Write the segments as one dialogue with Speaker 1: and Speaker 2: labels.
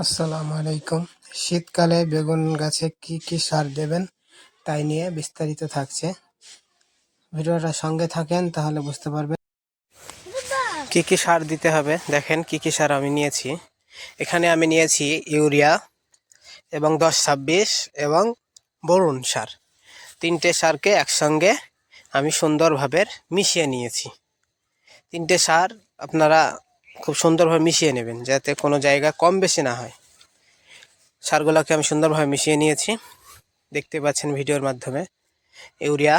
Speaker 1: আসসালামু আলাইকুম। শীতকালে বেগুন গাছে কি কি সার দেবেন তাই নিয়ে বিস্তারিত থাকছে। ভিডিওটা সঙ্গে থাকেন তাহলে বুঝতে পারবেন কি কি সার দিতে হবে। দেখেন কি কি সার আমি নিয়েছি। এখানে আমি নিয়েছি ইউরিয়া এবং 10-26 এবং বোরন সার। তিনটে সারকে একসঙ্গে আমি সুন্দরভাবে মিশিয়ে নিয়েছি। তিনটে সার আপনারা খুব সুন্দরভাবে মিশিয়ে নেবেন যাতে কোনো জায়গা কম বেশি না হয়। সারগুলোকে আমি সুন্দরভাবে মিশিয়ে নিয়েছি, দেখতে পাচ্ছেন ভিডিওর মাধ্যমে। ইউরিয়া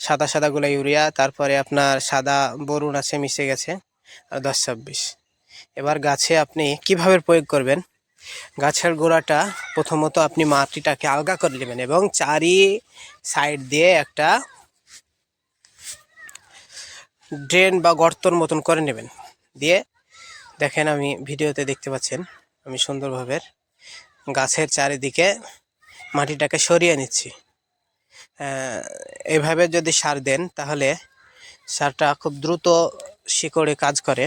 Speaker 1: সাদা সাদাগুলো ইউরিয়া, তারপরে আপনার সাদা বরুণ আছে মিশে গেছে, আর 10-26। এবার গাছে আপনি কিভাবে প্রয়োগ করবেন। গাছের গোড়াটা প্রথমত আপনি মাটিটাকে আলগা করে নেবেন এবং চারি সাইড দিয়ে একটা ড্রেন বা গর্তর মতন করে নেবেন। দিয়ে দেখেন আমি ভিডিওতে দেখতে পাচ্ছেন আমি সুন্দরভাবে গাছের চারিদিকে মাটিটাকে সরিয়ে নিচ্ছি। এভাবে যদি সার দেন তাহলে সারটা খুব দ্রুত শিকড়ে কাজ করে।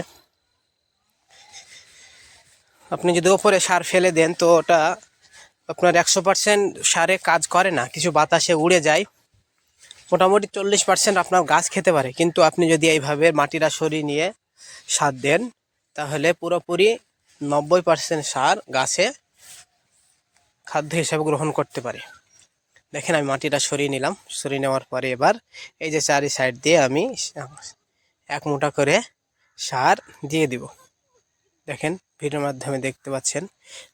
Speaker 1: আপনি যদি ওপরে সার ফেলে দেন তো ওটা আপনার 100% সারে কাজ করে না, কিছু বাতাসে উড়ে যায়। মোটামুটি 40% আপনার গাছ খেতে পারে, কিন্তু আপনি যদি এইভাবে মাটিটা সরিয়ে নিয়ে সার দেন তাহলে পুরোপুরি 90% সার গাছে খাদ্য হিসাবে গ্রহণ করতে পারে। দেখেন আমি মাটিটা সরিয়ে নিলাম। সরিয়ে নেওয়ার পরে এবার এই যে চারি সাইড দিয়ে আমি 1 মুঠা করে সার দিয়ে দিব। দেখেন ভিডিওর মাধ্যমে দেখতে পাচ্ছেন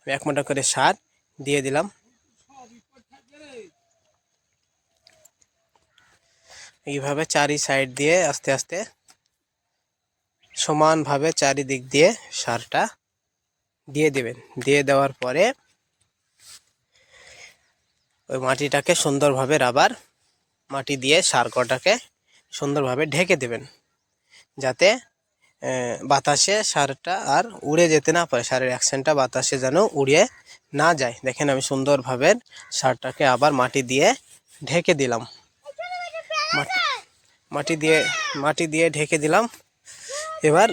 Speaker 1: আমি 1 মুঠা করে সার দিয়ে দিলাম। এইভাবে চারি সাইড দিয়ে আস্তে আস্তে সমানভাবে চারিদিক দিয়ে সারটা দিয়ে দিবেন। দিয়ে দেওয়ার পরে ওই মাটিটাকে সুন্দরভাবে রাবার মাটি দিয়ে সার কটাকে সুন্দরভাবে ঢেকে দেবেন, যাতে বাতাসে সারটা আর উড়ে যেতে না পারে, সারের অ্যাকশনটা বাতাসে যেন উড়িয়ে না যায়। দেখেন আমি সুন্দরভাবে সারটাকে আবার মাটি দিয়ে ঢেকে দিলাম। মাটি দিয়ে ঢেকে দিলাম। এবার